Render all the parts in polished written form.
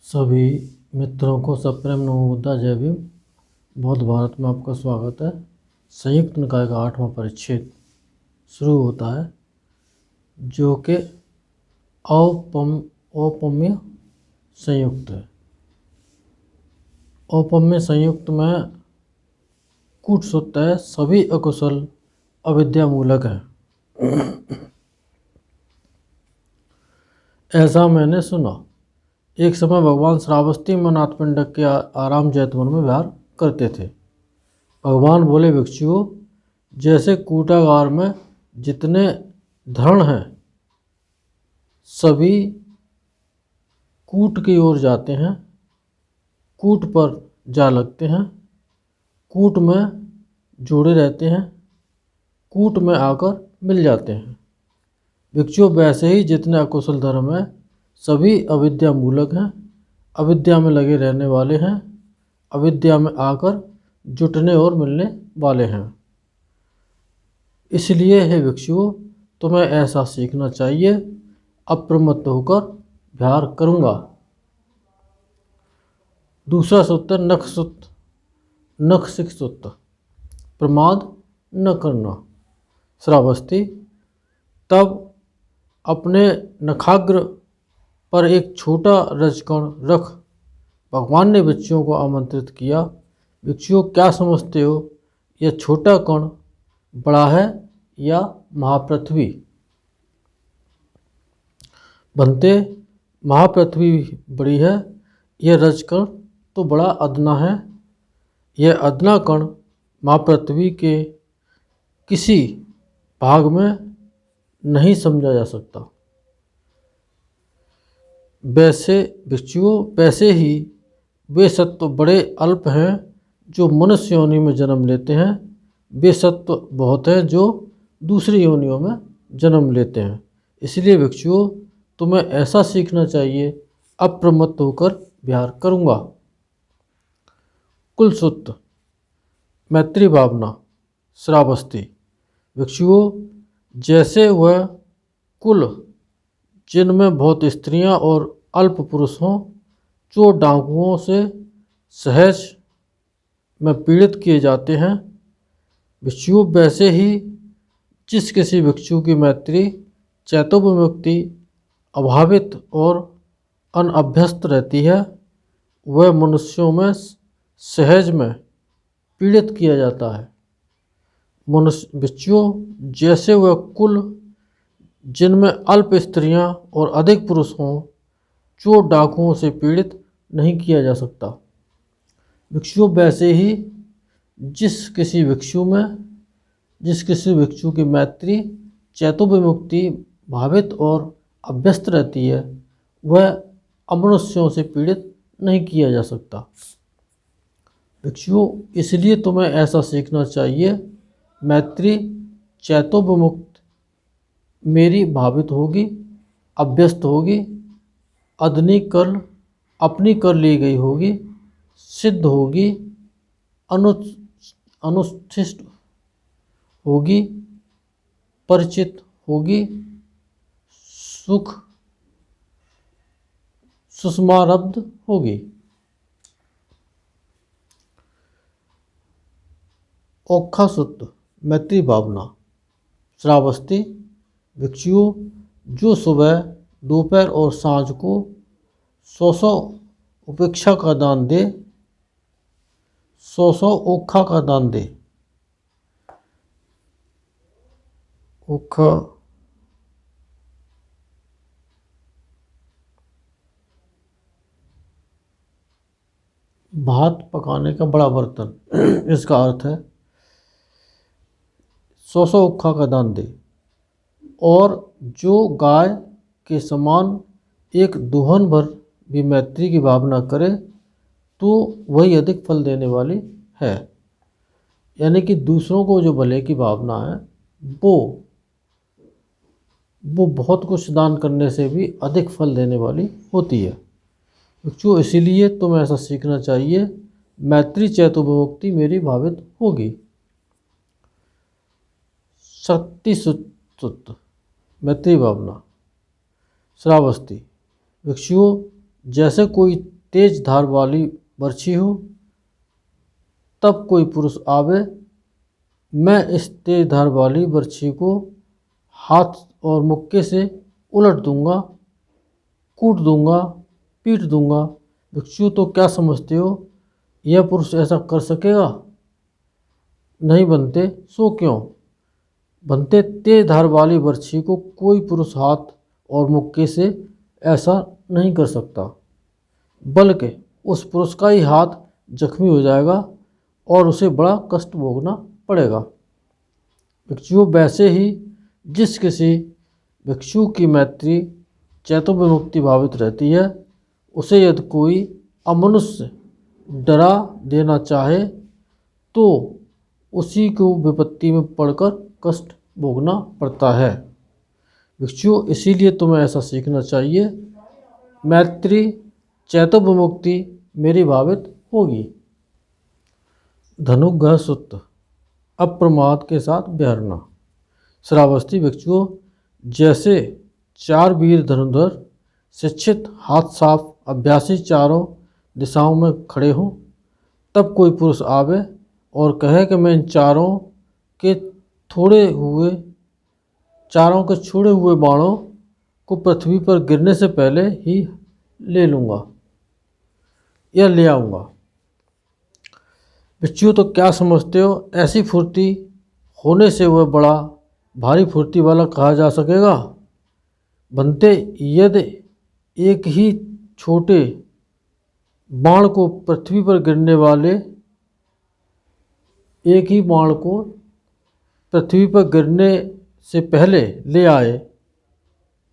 सभी मित्रों को सप्रेम नमो बुद्धा जय भीम। बौद्ध भारत में आपका स्वागत है। संयुक्त निकाय का 8वां परिच्छेद शुरू होता है, जो कि औपम्य संयुक्त है। औपम्य संयुक्त में कूट सूत्र है, सभी अकुशल अविद्या मूलक हैं। ऐसा मैंने सुना। एक समय भगवान श्रावस्ती में नाथपिंडक के आराम जैतवन में विहार करते थे। भगवान बोले, भिक्षुओं, जैसे कूटागार में जितने धरण हैं सभी कूट की ओर जाते हैं, कूट पर जा लगते हैं, कूट में जोड़े रहते हैं, कूट में आकर मिल जाते हैं। भिक्षुओं, वैसे ही जितने अकुशल धर्म हैं सभी अविद्या मूलक हैं, अविद्या में लगे रहने वाले हैं, अविद्या में आकर जुटने और मिलने वाले हैं। इसलिए हे भिक्षुओं, तुम्हें ऐसा सीखना चाहिए। अप्रमत्त होकर विहार करूँगा। दूसरा सूत्र नखशिख सूत्र, प्रमाद न करना। श्रावस्ती, तब अपने नखाग्र पर एक छोटा रजकण रख भगवान ने भिक्षुओं को आमंत्रित किया। भिक्षुओं, क्या समझते हो, यह छोटा कण बड़ा है या महापृथ्वी? बनते, महापृथ्वी बड़ी है, यह रजकण तो बड़ा अदना है। यह अदना कण महापृथ्वी के किसी भाग में नहीं समझा जा सकता। वैसे भिक्षुओं, वैसे ही वे सत्व बड़े अल्प हैं जो मनुष्य योनि में जन्म लेते हैं, वे सत्व बहुत हैं जो दूसरी योनियों में जन्म लेते हैं। इसलिए भिक्षुओं, तुम्हें ऐसा सीखना चाहिए। अप्रमत्त होकर विहार करूँगा। कुल सूत्र, मैत्री भावना। श्रावस्ती, भिक्षुओं, जैसे वह कुल जिनमें बहुत स्त्रियां और अल्प पुरुष हों, जो डाकुओं से सहज में पीड़ित किए जाते हैं, भिक्षुओं, वैसे ही जिस किसी भिक्षु की मैत्री चैतोपमुक्ति अभावित और अनअभ्यस्त रहती है, वह मनुष्यों में सहज में पीड़ित किया जाता है। मनुष्य भिक्षुओं, जैसे वह कुल जिनमें अल्प स्त्रियां और अधिक पुरुष हों, जो डाकुओं से पीड़ित नहीं किया जा सकता। भिक्षुओं, वैसे ही जिस किसी भिक्षु की मैत्री चैतोपमुक्ति भावित और अभ्यस्त रहती है, वह अमनुष्यों से पीड़ित नहीं किया जा सकता। भिक्षुओं, इसलिए तुम्हें ऐसा सीखना चाहिए। मैत्री चैतोपमुक्त मेरी भावित होगी, अभ्यस्त होगी, अदनी कर अपनी कर ली गई होगी, सिद्ध होगी, अनुष्ठित होगी, परिचित होगी, सुख सुषमारब्ध होगी। औखा सूत्र, मैत्री भावना। श्रावस्ती, भिक्षुओं, जो सुबह दोपहर और सांझ को 100 उपेक्षा का दान दे, 100 ओखा का दान दे। ओखा भात पकाने का बड़ा बर्तन, इसका अर्थ है 100 ओखा का दान दे। और जो गाय के समान एक दोहन भर भी मैत्री की भावना करे, तो वही अधिक फल देने वाली है। यानी कि दूसरों को जो भले की भावना है, वो बहुत कुछ दान करने से भी अधिक फल देने वाली होती है। तो इसीलिए तुम्हें ऐसा सीखना चाहिए। मैत्री चैतोपमुक्ति मेरी भावित होगी। शक्ति सूत्र, मैत्री भावना। श्रावस्ती, भिक्षुओं, जैसे कोई तेज धार वाली बर्छी हूँ, तब कोई पुरुष आवे, मैं इस तेज धार वाली बर्छी को हाथ और मुक्के से उलट दूंगा, कूट दूंगा, पीट दूंगा। भिक्षु तो क्या समझते हो, यह पुरुष ऐसा कर सकेगा? नहीं बनते, सो क्यों? बनते, तेज धार वाली बर्छी को कोई पुरुष हाथ और मुक्के से ऐसा नहीं कर सकता, बल्कि उस पुरुष का ही हाथ जख्मी हो जाएगा और उसे बड़ा कष्ट भोगना पड़ेगा। भिक्षु वैसे ही जिस किसी भिक्षु की मैत्री चैतन्य विमुक्ति भावित रहती है, उसे यदि कोई अमनुष्य डरा देना चाहे तो उसी को विपत्ति में पड़कर कष्ट भोगना पड़ता है। भिक्षु, इसीलिए तुम्हें ऐसा सीखना चाहिए, मैत्री चैतन्य विमुक्ति मेरी भावित होगी। धनुग्रह सूत्र, अप्रमाद के साथ बिहरना। श्रावस्ती भिक्षुओं, जैसे 4 वीर धनुर्धर शिक्षित हाथ साफ अभ्यासी चारों दिशाओं में खड़े हों, तब कोई पुरुष आवे और कहे कि मैं इन चारों के छुड़े हुए बाणों को पृथ्वी पर गिरने से पहले ही ले लूँगा या ले आऊँगा। भिक्षु तो क्या समझते हो, ऐसी फुर्ती होने से वह बड़ा भारी फुर्ती वाला कहा जा सकेगा? बनते, यदि एक ही छोटे बाण को पृथ्वी पर गिरने वाले एक ही बाण को पृथ्वी पर गिरने से पहले ले आए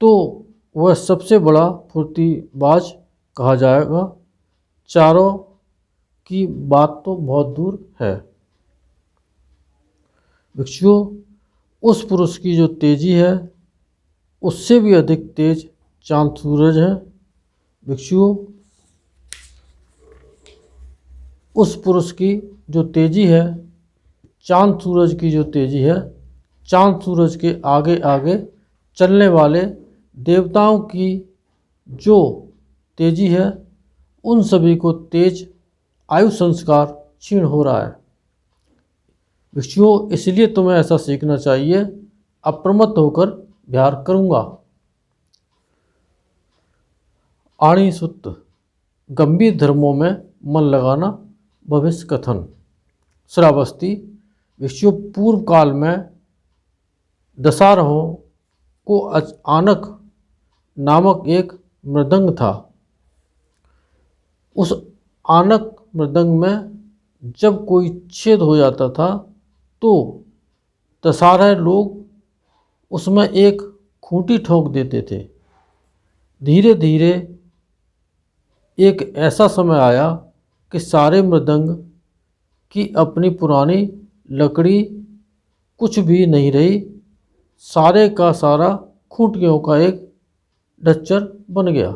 तो वह सबसे बड़ा फुर्तीबाज कहा जाएगा। चारों की बात तो बहुत दूर है। भिक्षुओं, उस पुरुष की जो तेजी है उससे भी अधिक तेज चांद सूरज है। भिक्षुओं, उस पुरुष की जो तेजी है, चांद सूरज की जो तेजी है, चांद सूरज के आगे आगे चलने वाले देवताओं की जो तेजी है, उन सभी को तेज आयु संस्कार क्षीण हो रहा है। भिक्षुओं, इसलिए तुम्हें ऐसा सीखना चाहिए, अप्रमत्त होकर विहार करूँगा। आणी सूत्र, गंभीर धर्मों में मन लगाना। भविष्य कथन। श्रावस्ती भिक्षुओं, पूर्व काल में दशारहों को आनक नामक एक मृदंग था। उस आनक मृदंग में जब कोई छेद हो जाता था तो दशहरा लोग उसमें एक खूंटी ठोक देते थे। धीरे धीरे एक ऐसा समय आया कि सारे मृदंग की अपनी पुरानी लकड़ी कुछ भी नहीं रही, सारे का सारा खूंटियों का एक ढच्चर बन गया।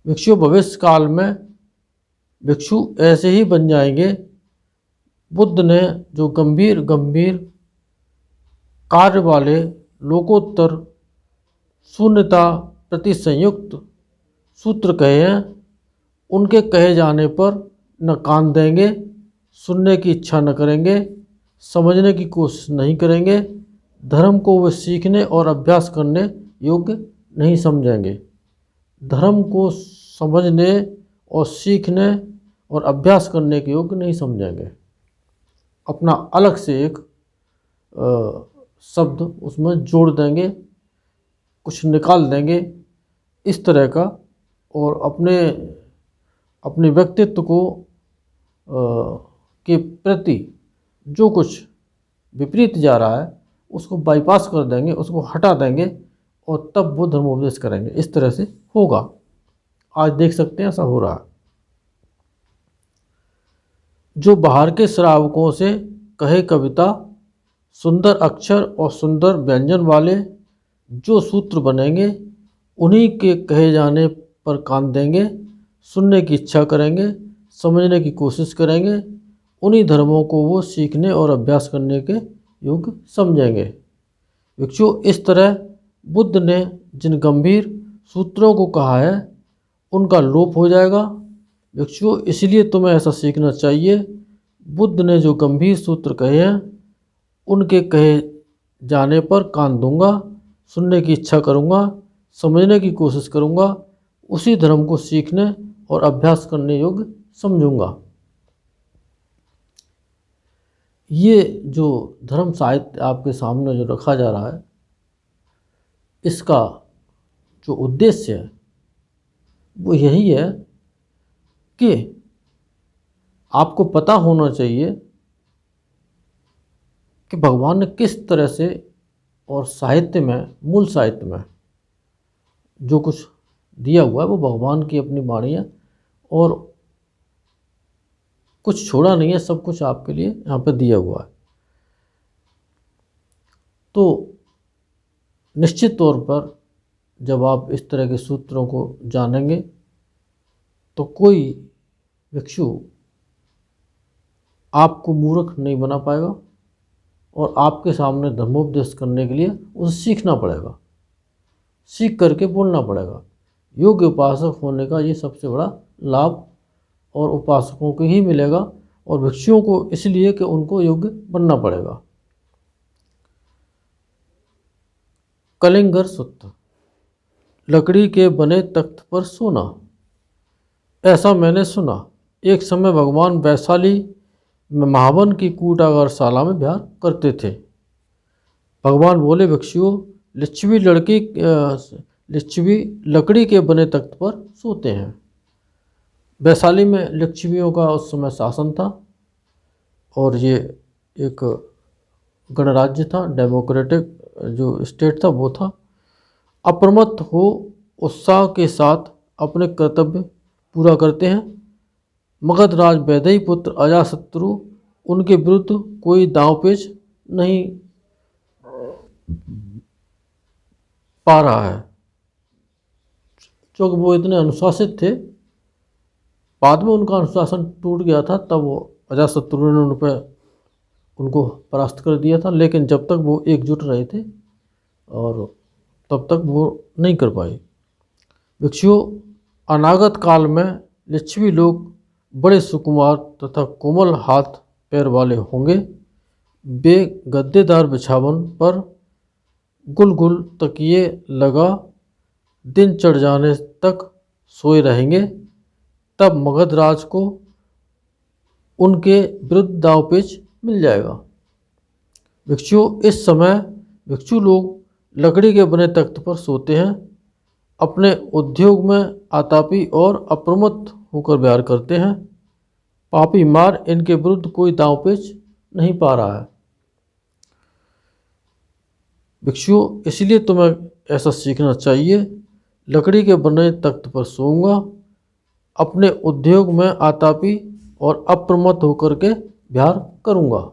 भिक्षु, भविष्य काल में भिक्षु ऐसे ही बन जाएंगे। बुद्ध ने जो गंभीर कार्य वाले लोकोत्तर शून्यता प्रति संयुक्त सूत्र कहे हैं, उनके कहे जाने पर न कान देंगे, सुनने की इच्छा न करेंगे, समझने की कोशिश नहीं करेंगे, धर्म को वे सीखने और अभ्यास करने योग्य नहीं समझेंगे। धर्म को समझने और सीखने और अभ्यास करने के योग्य नहीं समझेंगे। अपना अलग से एक शब्द उसमें जोड़ देंगे, कुछ निकाल देंगे, इस तरह का। और अपने व्यक्तित्व को के प्रति जो कुछ विपरीत जा रहा है उसको बाईपास कर देंगे, उसको हटा देंगे और तब वो धर्मोपदेश करेंगे। इस तरह से होगा। आज देख सकते हैं ऐसा हो रहा है। जो बाहर के श्रावकों से कहे कविता, सुंदर अक्षर और सुंदर व्यंजन वाले जो सूत्र बनेंगे, उन्हीं के कहे जाने पर कान देंगे, सुनने की इच्छा करेंगे, समझने की कोशिश करेंगे, उन्हीं धर्मों को वो सीखने और अभ्यास करने के योग्य समझेंगे। भिक्षु, इस तरह बुद्ध ने जिन गंभीर सूत्रों को कहा है उनका लोप हो जाएगा भिक्षुओं, इसलिए तुम्हें ऐसा सीखना चाहिए। बुद्ध ने जो गंभीर सूत्र कहे हैं, उनके कहे जाने पर कान दूंगा, सुनने की इच्छा करूंगा, समझने की कोशिश करूंगा, उसी धर्म को सीखने और अभ्यास करने योग्य समझूंगा। ये जो धर्म साहित्य आपके सामने जो रखा जा रहा है, इसका जो उद्देश्य है वो यही है कि आपको पता होना चाहिए कि भगवान ने किस तरह से और साहित्य में, मूल साहित्य में जो कुछ दिया हुआ है वो भगवान की अपनी वाणी है और कुछ छोड़ा नहीं है, सब कुछ आपके लिए यहाँ पर दिया हुआ है। तो निश्चित तौर पर जब आप इस तरह के सूत्रों को जानेंगे तो कोई भिक्षु आपको मूर्ख नहीं बना पाएगा और आपके सामने धर्मोपदेश करने के लिए उसे सीखना पड़ेगा, सीख करके बोलना पड़ेगा। योग्य उपासक होने का ये सबसे बड़ा लाभ और उपासकों को ही मिलेगा, और भिक्षुओं को इसलिए कि उनको योग्य बनना पड़ेगा। कलिंगर सूत्र। लकड़ी के बने तख्त पर सोना। ऐसा मैंने सुना, एक समय भगवान वैशाली में महावन की कूटागारशाला में विहार करते थे। भगवान बोले, भिक्षुओं, लिच्छवी लकड़ी के बने तख्त पर सोते हैं। वैशाली में लिच्छवियों का उस समय शासन था और ये एक गणराज्य था, डेमोक्रेटिक जो स्टेट था वो था। अप्रमत्त हो उत्साह के साथ अपने कर्तव्य पूरा करते हैं। मगध राज वैदेही पुत्र अजातशत्रु उनके विरुद्ध कोई दांवपेच नहीं पा रहा है, क्योंकि वो इतने अनुशासित थे। बाद में उनका अनुशासन टूट गया था, तब वो अजातशत्रु ने उनको परास्त कर दिया था, लेकिन जब तक वो एकजुट रहे थे और तब तक वो नहीं कर पाए। भिक्षुओं, अनागत काल में लिच्छवी लोग बड़े सुकुमार तथा कोमल हाथ पैर वाले होंगे। वे गद्देदार बिछावन पर गुल तकिए लगा दिन चढ़ जाने तक सोए रहेंगे। तब मगध राज को उनके विरुद्ध दांवपेच मिल जाएगा। भिक्षुओं, इस समय भिक्षु लोग लकड़ी के बने तख्त पर सोते हैं, अपने उद्योग में आतापी और अप्रमत्त होकर विहार करते हैं। पापी मार इनके विरुद्ध कोई दांवपेच नहीं पा रहा है। भिक्षुओं, इसलिए तुम्हें ऐसा सीखना चाहिए। लकड़ी के बने तख्त पर सोऊंगा, अपने उद्योग में आतापी और अप्रमत्त होकर के विहार करूंगा।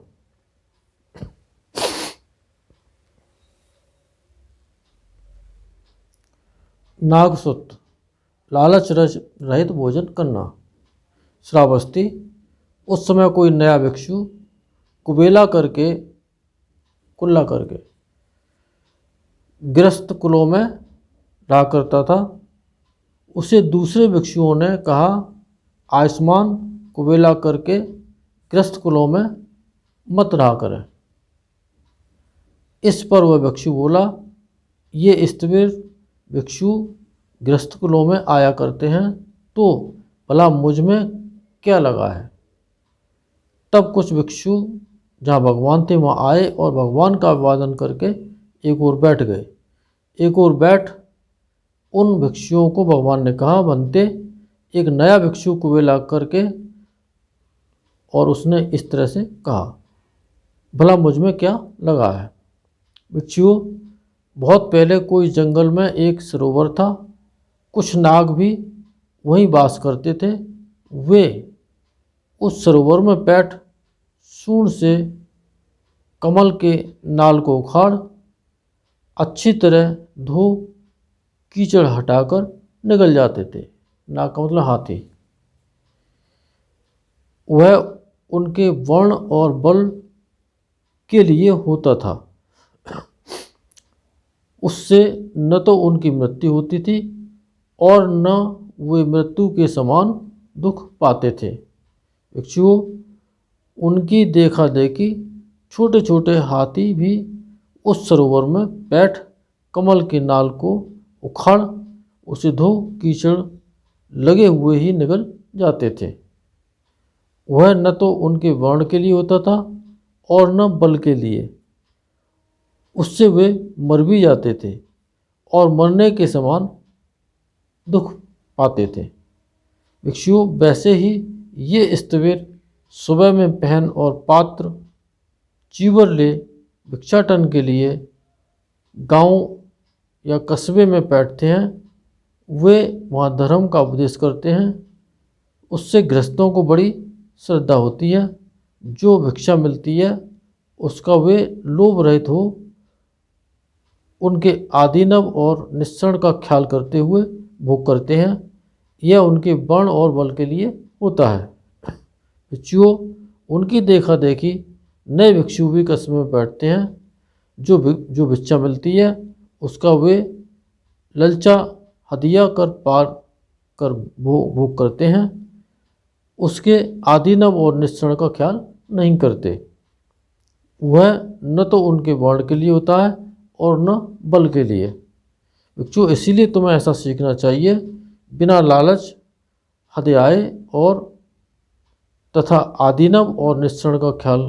नागसूत्र। लालच रहित भोजन करना। श्रावस्ती। उस समय कोई नया भिक्षु कुल्ला करके गृहस्थ कुलों में रहा करता था। उसे दूसरे भिक्षुओं ने कहा, आयुष्मान कुबेला करके गृहस्थ कुलों में मत रहा करें। इस पर वह भिक्षु बोला, ये स्थिर भिक्षु गृहस्थ कुलों में आया करते हैं, तो भला मुझ में क्या लगा है। तब कुछ भिक्षु जहाँ भगवान थे वहाँ आए और भगवान का अभिवादन करके एक ओर बैठ गए। एक ओर बैठ उन भिक्षुओं को भगवान ने कहा, बनते एक नया भिक्षु कुबेला करके, और उसने इस तरह से कहा, भला मुझ में क्या लगा है। भिक्षुओं, बहुत पहले कोई जंगल में एक सरोवर था। कुछ नाग भी वहीं वास करते थे। वे उस सरोवर में बैठ सूंड से कमल के नाल को उखाड़ अच्छी तरह धो कीचड़ हटाकर निकल जाते थे। नाग का मतलब हाथी। वह उनके वर्ण और बल के लिए होता था। उससे न तो उनकी मृत्यु होती थी और न वे मृत्यु के समान दुख पाते थे। भिक्षुओं उनकी देखा देखी छोटे छोटे हाथी भी उस सरोवर में बैठ कमल के नाल को उखाड़ उसे धो कीचड़ लगे हुए ही निगल जाते थे। वह न तो उनके वर्ण के लिए होता था और न बल के लिए। उससे वे मर भी जाते थे और मरने के समान दुख पाते थे। भिक्षुओं वैसे ही ये स्तवीर सुबह में पहन और पात्र चीवर ले भिक्षाटन के लिए गांव या कस्बे में बैठते हैं। वे वहाँ धर्म का उपदेश करते हैं। उससे गृहस्थों को बड़ी श्रद्धा होती है। जो भिक्षा मिलती है उसका वे लोभ रहित हो उनके आदिनव और निस्सरण का ख्याल करते हुए भोग करते हैं। यह उनके वर्ण और बल के लिए होता है। भिक्षुओं उनकी देखा देखी नए भिक्षु भी कस्बे में बैठते हैं। जो भिक्षा मिलती है उसका वे ललचा हदिया कर पार कर भोग करते हैं। उसके आदिनव और निस्सरण का ख्याल नहीं करते। वह न तो उनके वर्ण के लिए होता है और न बल के लिए। भिक्षु इसीलिए तुम्हें ऐसा सीखना चाहिए, बिना लालच हदियाए और तथा आदिनव और निस्सरण का ख्याल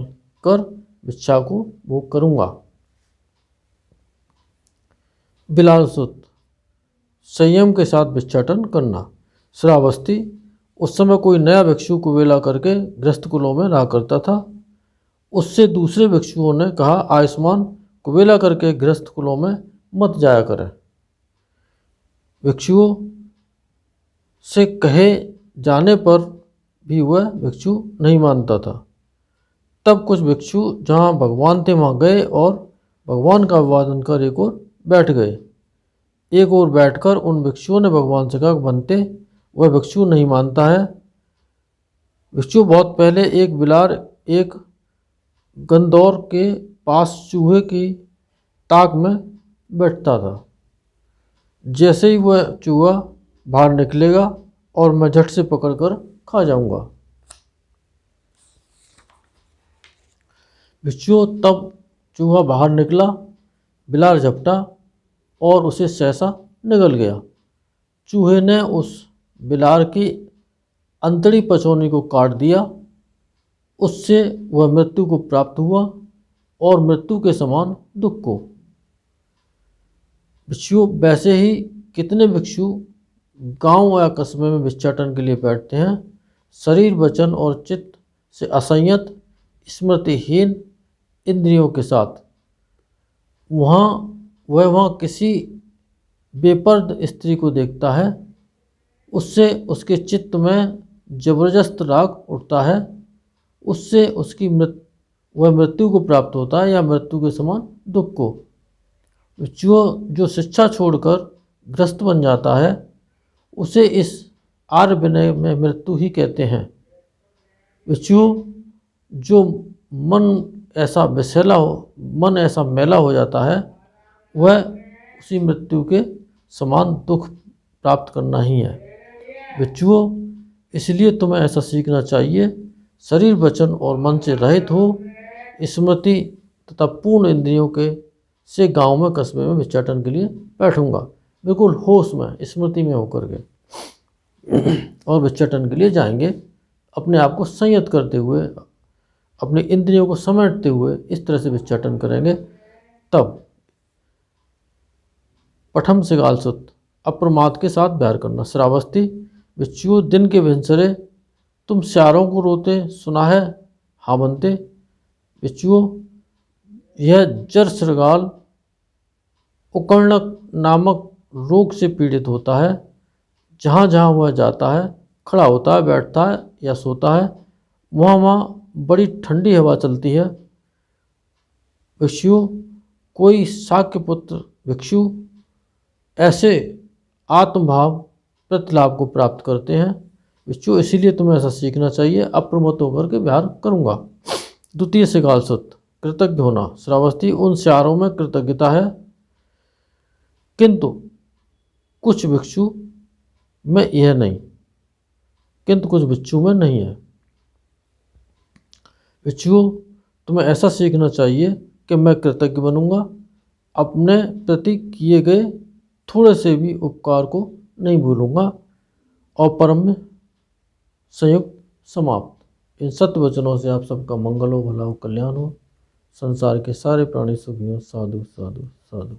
कर भिक्षा को भोग करूँगा। बिलाल सुत संयम के साथ भिक्षाटन करना। श्रावस्ती उस समय कोई नया भिक्षु कुबेला करके गृहस्थ कुलों में रहा करता था। उससे दूसरे भिक्षुओं ने कहा, आयुष्मान कुबेला करके गृहस्थ कुलों में मत जाया करें। भिक्षुओं से कहे जाने पर भी वह भिक्षु नहीं मानता था। तब कुछ भिक्षु जहाँ भगवान थे वहाँ गए और भगवान का अभिवादन कर एक ओर बैठ गए। एक ओर बैठकर उन भिक्षुओं ने भगवान से कहा, बनते वह भिक्षु नहीं मानता है। भिक्षु बहुत पहले एक बिलार एक गंदौर के पास चूहे की ताक में बैठता था। जैसे ही वह चूहा बाहर निकलेगा और मैं झट से पकड़कर खा जाऊंगा। भिक्षुओं तब चूहा बाहर निकला, बिलार झपटा और उसे सहसा निगल गया। चूहे ने उस बिलार की अंतड़ी पचौनी को काट दिया। उससे वह मृत्यु को प्राप्त हुआ और मृत्यु के समान दुख को। भिक्षुओं वैसे ही कितने भिक्षु गांव या कस्बे में भिक्षाटन के लिए बैठते हैं, शरीर वचन और चित्त से असंयत स्मृतिहीन इंद्रियों के साथ। वह किसी बेपर्द स्त्री को देखता है, उससे उसके चित्त में जबरदस्त राग उठता है। उससे उसकी वह मृत्यु को प्राप्त होता है या मृत्यु के समान दुख को। जो शिक्षा छोड़कर ग्रस्त बन जाता है उसे इस आर्य विनय में मृत्यु ही कहते हैं। जो मन ऐसा मैला हो जाता है वह उसी मृत्यु के समान दुख प्राप्त करना ही है। भिक्षुओं इसलिए तुम्हें ऐसा सीखना चाहिए, शरीर वचन और मन से रहित हो स्मृति तथा पूर्ण इंद्रियों के से गांव में कस्बे में भिक्षाटन के लिए बैठूंगा, बिल्कुल होश में स्मृति में होकर के और भिक्षाटन के लिए जाएंगे। अपने आप को संयत करते हुए अपनी इंद्रियों को समेटते हुए इस तरह से भिक्षाटन करेंगे। तब पठम सिगाल सुत अप्रमाद के साथ बैर करना। श्रावस्ती भिक्षुओं दिन के भिनसरे तुम स्यारों को रोते सुना है, हाँ बनते। भिक्षुओं यह जर श्रृगाल उकर्णक नामक रोग से पीड़ित होता है। जहाँ जहाँ वह जाता है, खड़ा होता है, बैठता है या सोता है, वहाँ बड़ी ठंडी हवा चलती है। भिक्षुओं कोई शाक्य पुत्र भिक्षु ऐसे आत्मभाव प्रतिलाभ को प्राप्त करते हैं। भिक्षु इसीलिए तुम्हें ऐसा सीखना चाहिए, अप्रमत्त होकर के विहार करूँगा। द्वितीय सिगाल सुत कृतज्ञ होना। श्रावस्ती उन स्यारों में कृतज्ञता है, किंतु कुछ भिक्षु में यह नहीं। किंतु कुछ बिच्छू में नहीं है। बिच्छुओं, तुम्हें ऐसा सीखना चाहिए कि मैं कृतज्ञ बनूंगा, अपने प्रति किए गए थोड़े से भी उपकार को नहीं भूलूंगा और परम में संयुक्त समाप्त। इन सत्य वचनों से आप सबका मंगल हो, भला हो, कल्याण हो, संसार के सारे प्राणी सुखी हो। साधु साधु साधु।